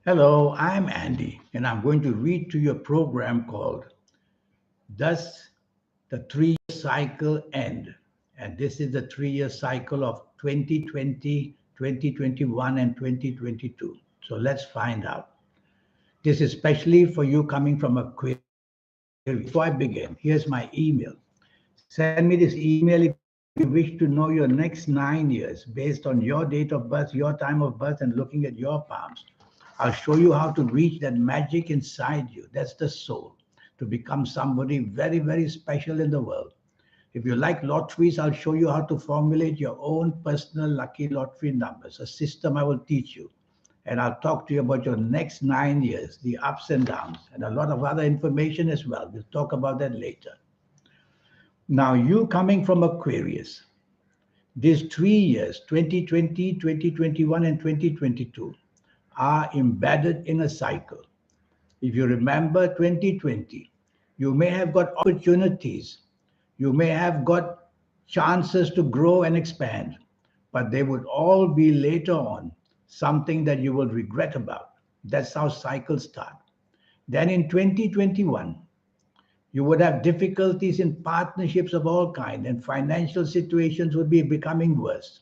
Hello, I'm Andy, and I'm going to read to you a program called Does the Three-Year Cycle End? And this is the 3-year cycle of 2020, 2021, and 2022. So let's find out. This is especially for you coming from Aquarius. Before I begin, here's my email. Send me this email if you wish to know your next 9 years based on your date of birth, your time of birth, and looking at your palms. I'll show you how to reach that magic inside you. That's the soul, to become somebody very, very special in the world. If you like lotteries, I'll show you how to formulate your own personal lucky lottery numbers, a system I will teach you. And I'll talk to you about your next 9 years, the ups and downs, and a lot of other information as well. We'll talk about that later. Now, you coming from Aquarius, these 3 years, 2020, 2021, and 2022, are embedded in a cycle. If you remember 2020, you may have got opportunities, you may have got chances to grow and expand, but they would all be later on something that you will regret about. That's how cycles start. Then in 2021, you would have difficulties in partnerships of all kind, and financial situations would be becoming worse.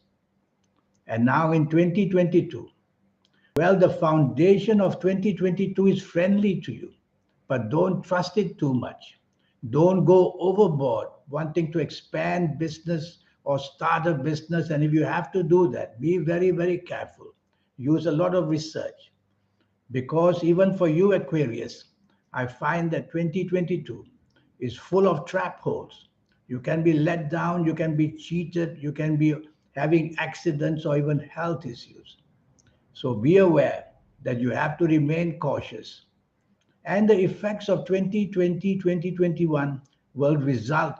And now in 2022, well, the foundation of 2022 is friendly to you, but don't trust it too much. Don't go overboard wanting to expand business or start a business. And if you have to do that, be very, very careful. Use a lot of research, because even for you, Aquarius, I find that 2022 is full of trap holes. You can be let down, you can be cheated, you can be having accidents or even health issues. So be aware that you have to remain cautious. And the effects of 2020, 2021 will result,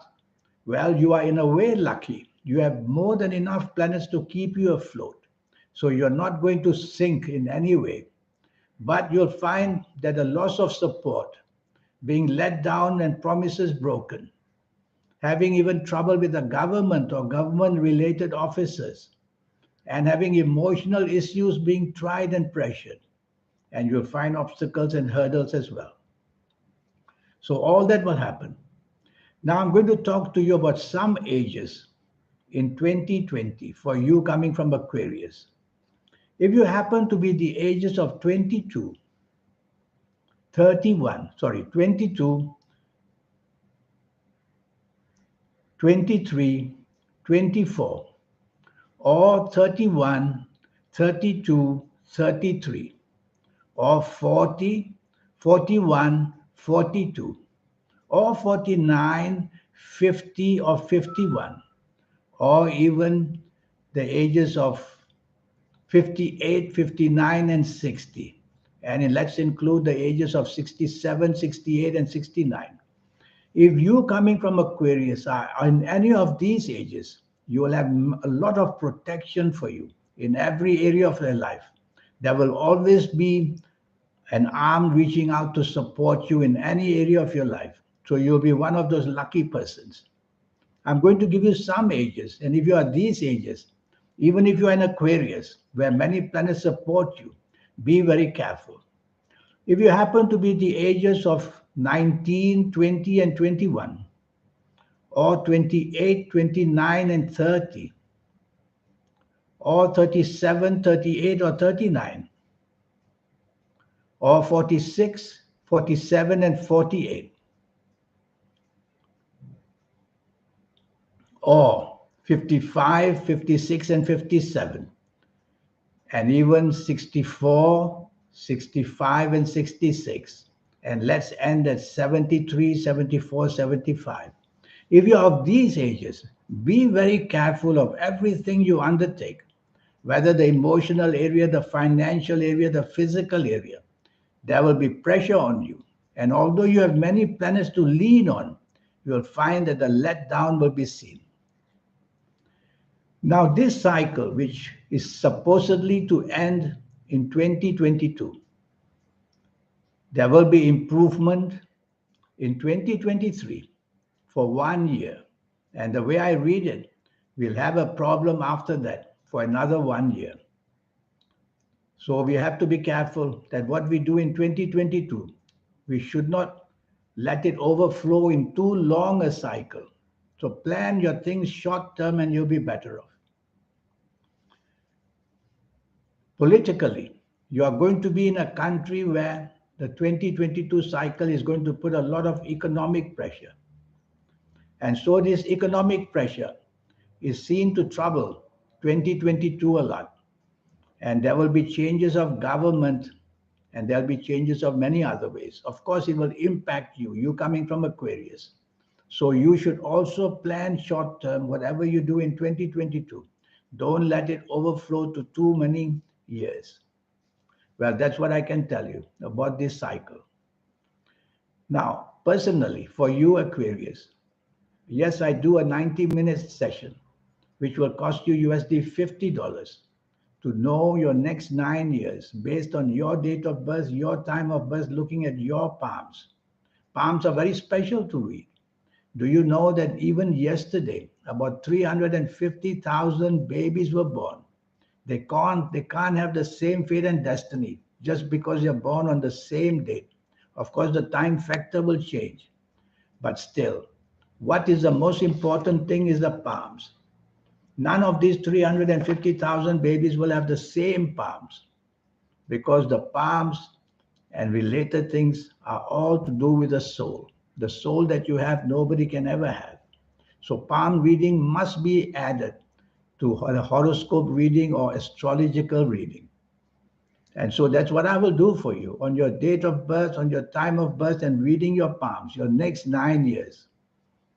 well, you are in a way lucky. You have more than enough planets to keep you afloat. So you're not going to sink in any way. But you'll find that the loss of support, being let down and promises broken, having even trouble with the government or government related officers, and having emotional issues being tried and pressured. And you'll find obstacles and hurdles as well. So, all that will happen. Now, I'm going to talk to you about some ages in 2020 for you coming from Aquarius. If you happen to be the ages of 22, 31, sorry, 22, 23, 24, or 31, 32, 33, or 40, 41, 42, or 49, 50, or 51, or even the ages of 58, 59, and 60. And let's include the ages of 67, 68, and 69. If you coming from Aquarius are in any of these ages, you will have a lot of protection for you in every area of your life. There will always be an arm reaching out to support you in any area of your life. So you'll be one of those lucky persons. I'm going to give you some ages, and if you are these ages, even if you are in Aquarius, where many planets support you, be very careful. If you happen to be the ages of 19, 20, and 21, or 28, 29, and 30, or 37, 38, or 39, or 46, 47, and 48, or 55, 56, and 57, and even 64, 65, and 66. And let's end at 73, 74, 75. If you're of these ages, be very careful of everything you undertake, whether the emotional area, the financial area, the physical area. There will be pressure on you. And although you have many planets to lean on, you'll find that the letdown will be seen. Now, this cycle, which is supposedly to end in 2022, there will be improvement in 2023 for 1 year. And the way I read it, we'll have a problem after that for another 1 year. So we have to be careful that what we do in 2022, we should not let it overflow in too long a cycle. So plan your things short term and you'll be better off. Politically, you are going to be in a country where the 2022 cycle is going to put a lot of economic pressure. And so this economic pressure is seen to trouble 2022 a lot. And there will be changes of government and there'll be changes of many other ways. Of course, it will impact you, you coming from Aquarius. So you should also plan short term, whatever you do in 2022. Don't let it overflow to too many years. Well, that's what I can tell you about this cycle. Now, personally, for you, Aquarius, yes, I do a 90-minute session, which will cost you USD $50 to know your next 9 years based on your date of birth, your time of birth, looking at your palms. Palms are very special to read. Do you know that even yesterday, about 350,000 babies were born? They can't have the same fate and destiny just because you're born on the same date. Of course, the time factor will change, but still, what is the most important thing is the palms. None of these 350,000 babies will have the same palms because the palms and related things are all to do with the soul. The soul that you have, nobody can ever have. So palm reading must be added to the horoscope reading or astrological reading. And so that's what I will do for you on your date of birth, on your time of birth, and reading your palms, your next 9 years.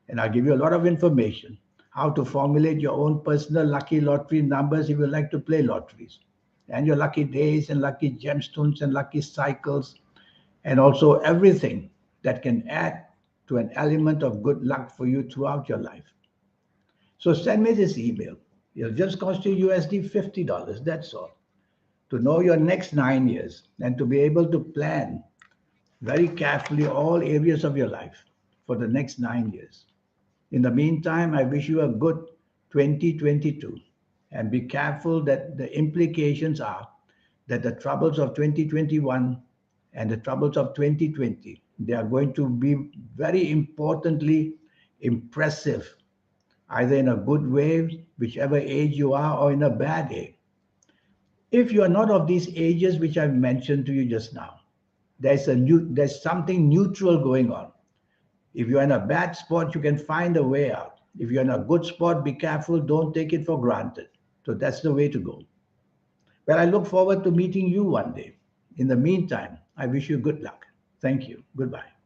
And I'll give you a lot of information how to formulate your own personal lucky lottery numbers if you like to play lotteries, and your lucky days and lucky gemstones and lucky cycles, and also everything that can add to an element of good luck for you throughout your life. So send me this email. It'll just cost you USD $50. That's all. To know your next 9 years and to be able to plan very carefully all areas of your life for the next 9 years. In the meantime, I wish you a good 2022 and be careful that the implications are that the troubles of 2021 and the troubles of 2020, they are going to be very importantly impressive, either in a good way, whichever age you are, or in a bad age. If you are not of these ages which I've mentioned to you just now, there's something neutral going on. If you're in a bad spot, you can find a way out. If you're in a good spot, be careful, don't take it for granted. So that's the way to go. Well, I look forward to meeting you one day. In the meantime, I wish you good luck. Thank you. Goodbye.